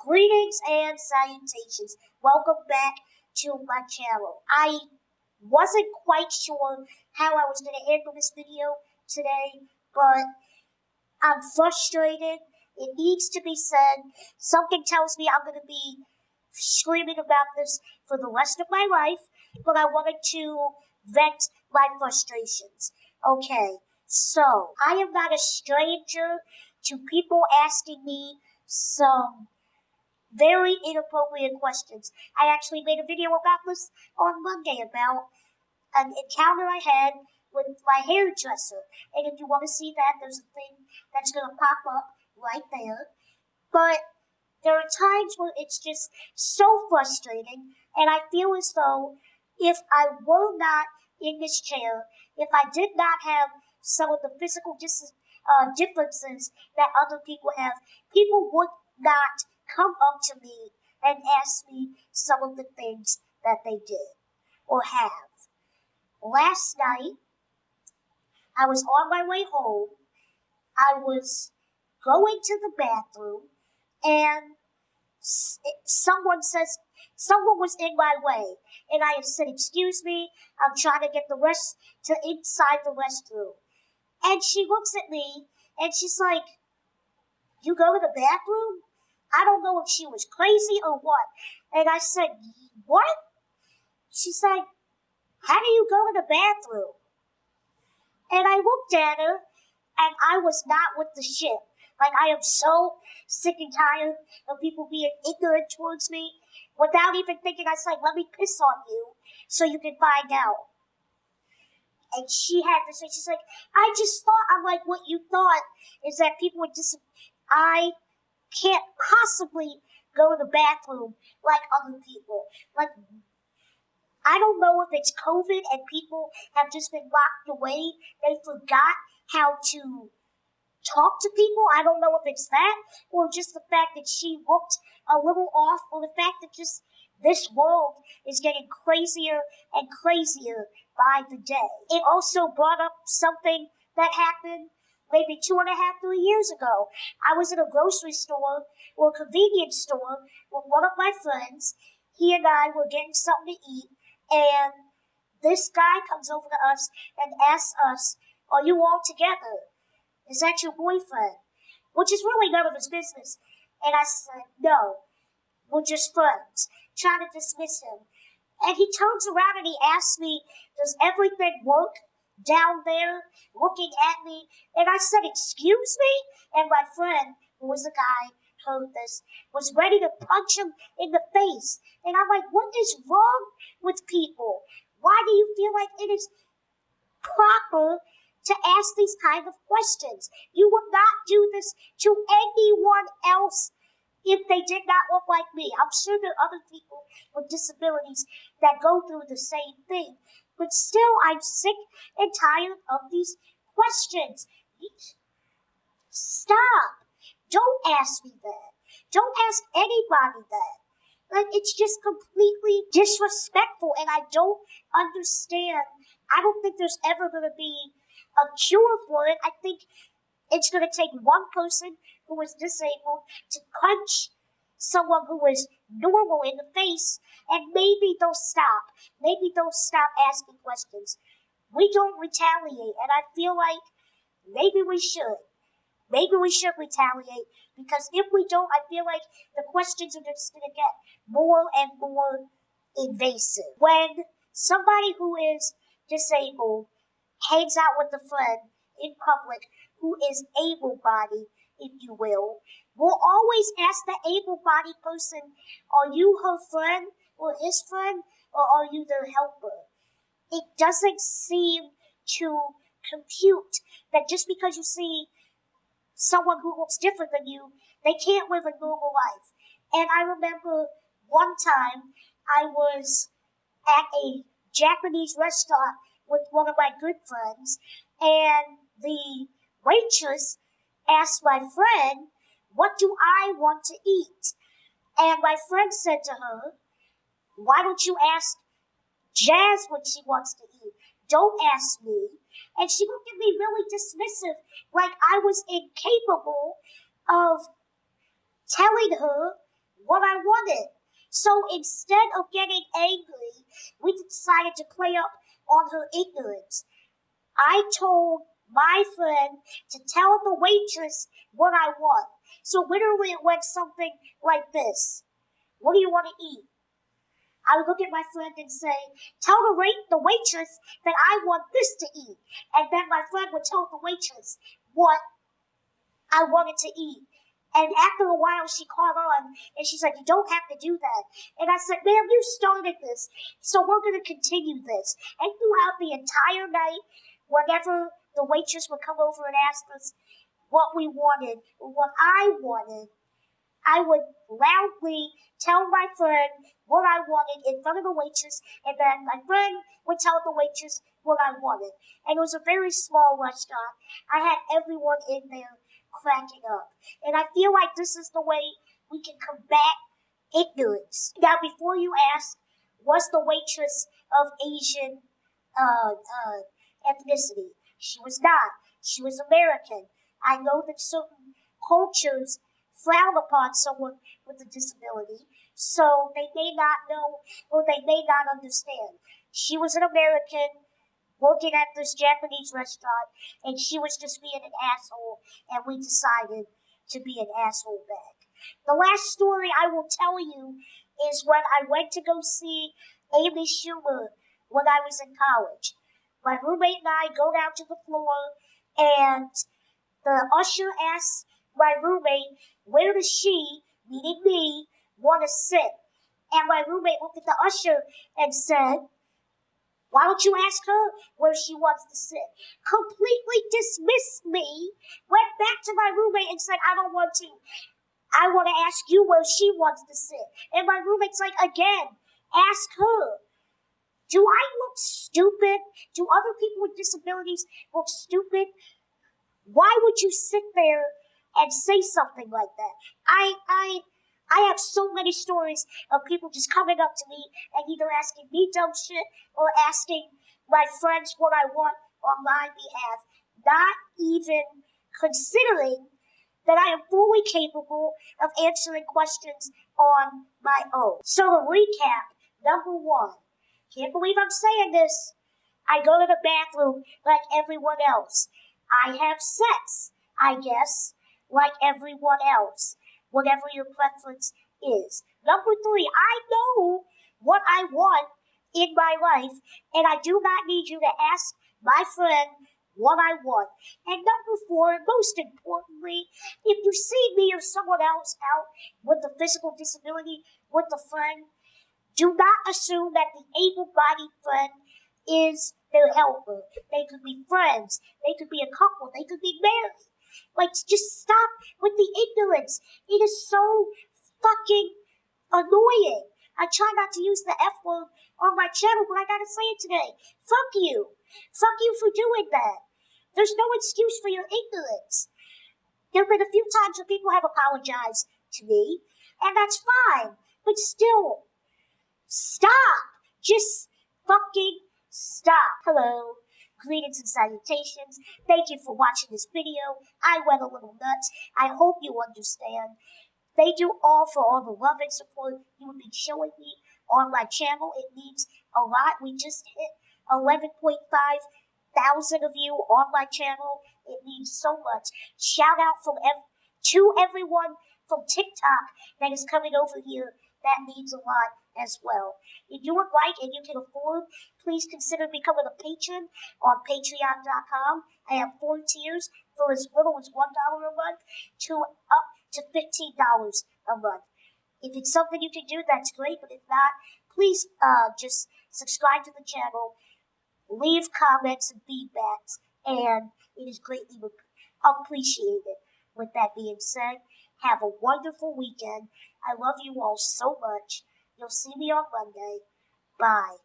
Greetings and salutations. Welcome back to my channel. I wasn't quite sure how I was going to handle this video today, but I'm frustrated. It needs to be said. Something tells me I'm going to be screaming about this for the rest of my life, but I wanted to vent my frustrations. Okay, so I am not a stranger to people asking me some very inappropriate questions. I actually made a video about this on Monday about an encounter I had with my hairdresser. And if you want to see that, there's a thing that's going to pop up right there. But there are times where it's just so frustrating, and I feel as though if I were not in this chair, if I did not have some of the physical differences that other people have, people would not come up to me and ask me some of the things that they did or have. Last night, I was on my way home. I was going to the bathroom, and someone was in my way, and I said, "Excuse me, I'm trying to get the rest to inside the restroom." And she looks at me, and she's like, "You go to the bathroom?" I don't know if she was crazy or what. And I said, "What?" She said, "How do you go to the bathroom?" And I looked at her, and I was not with the shit. Like, I am so sick and tired of people being ignorant towards me. Without even thinking, I said, "Let me piss on you so you can find out." And she had to say, she's like, "I just thought," I'm like, "What you thought is that people would I can't possibly go to the bathroom like other people. Like, I don't know if it's COVID and people have just been locked away. They forgot how to talk to people. I don't know if it's that or just the fact that she looked a little off, or the fact that just this world is getting crazier and crazier by the day. It also brought up something that happened maybe 2.5, 3 years ago. I was in a grocery store or a convenience store with one of my friends. He and I were getting something to eat, and this guy comes over to us and asks us, "Are you all together? Is that your boyfriend?" Which is really none of his business. And I said, "No, we're just friends," trying to dismiss him. And he turns around and he asks me, "Does everything work down there?" looking at me. And I said, "Excuse me?" And my friend, who was the guy, heard this, was ready to punch him in the face. And I'm like, what is wrong with people? Why do you feel like it is proper to ask these kind of questions? You would not do this to anyone else if they did not look like me. I'm sure there are other people with disabilities that go through the same thing. But still, I'm sick and tired of these questions. Stop. Don't ask me that. Don't ask anybody that. Like, it's just completely disrespectful, and I don't understand. I don't think there's ever going to be a cure for it. I think it's going to take one person who is disabled to punch someone who is normal in the face, and maybe they'll stop. Maybe they'll stop asking questions. We don't retaliate, and I feel like maybe we should. Maybe we should retaliate, because if we don't, I feel like the questions are just going to get more and more invasive. When somebody who is disabled hangs out with a friend in public who is able-bodied, if you will always ask the able-bodied person, "Are you her friend or his friend, or are you their helper?" It doesn't seem to compute that just because you see someone who looks different than you, they can't live a normal life. And I remember one time I was at a Japanese restaurant with one of my good friends, and the waitress asked my friend, "What do I want to eat?" And my friend said to her, "Why don't you ask Jazz what she wants to eat? Don't ask me." And she looked at me really dismissive, like I was incapable of telling her what I wanted. So instead of getting angry, we decided to play up on her ignorance. I told my friend to tell the waitress what I want. So literally it went something like this. What do you want to eat? I would look at my friend and say, tell the waitress that I want this to eat. And then my friend would tell the waitress what I wanted to eat. And after a while, she caught on, and she's like, you don't have to do that. And I said, ma'am, you started this, so we're going to continue this. And throughout the entire night, whenever the waitress would come over and ask us what we wanted, or what I wanted, I would loudly tell my friend what I wanted in front of the waitress, and then my friend would tell the waitress what I wanted. And it was a very small restaurant. I had everyone in there cracking up. And I feel like this is the way we can combat ignorance. Now, before you ask, was the waitress of Asian ethnicity? She was not. She was American. I know that certain cultures frown upon someone with a disability, so they may not know or they may not understand. She was an American working at this Japanese restaurant, and she was just being an asshole, and we decided to be an asshole back. The last story I will tell you is when I went to go see Amy Schumer when I was in college. My roommate and I go down to the floor, and the usher asks my roommate, where does she, meaning me, want to sit? And my roommate looked at the usher and said, why don't you ask her where she wants to sit? Completely dismissed me, went back to my roommate and said, I don't want to. I want to ask you where she wants to sit. And my roommate's like, again, ask her. Do I look stupid? Do other people with disabilities look stupid? Why would you sit there and say something like that? I have so many stories of people just coming up to me and either asking me dumb shit or asking my friends what I want on my behalf, not even considering that I am fully capable of answering questions on my own. So to recap, number one, can't believe I'm saying this. I go to the bathroom like everyone else. I have sex, I guess, like everyone else, whatever your preference is. Number three, I know what I want in my life, and I do not need you to ask my friend what I want. And number four, most importantly, if you see me or someone else out with a physical disability with a friend, do not assume that the able-bodied friend is their helper. They could be friends. They could be a couple. They could be married. Like, just stop with the ignorance. It is so fucking annoying. I try not to use the F word on my channel, but I gotta say it today. Fuck you. Fuck you for doing that. There's no excuse for your ignorance. There have been a few times where people have apologized to me, and that's fine. But still, stop. Just fucking stop. Hello. Greetings and salutations. Thank you for watching this video. I went a little nuts. I hope you understand. Thank you all for all the love and support you have been showing me on my channel. It means a lot. We just hit 11.5 thousand of you on my channel. It means so much. Shout out to everyone from TikTok that is coming over here. That means a lot as well. If you would like and you can afford, please consider becoming a patron on patreon.com. I have 4 tiers for as little as $1 a month to up to $15 a month. If it's something you can do, that's great, but if not, please just subscribe to the channel, leave comments and feedbacks, and it is greatly appreciated. With that being said, have a wonderful weekend. I love you all so much. You'll see me on Monday. Bye.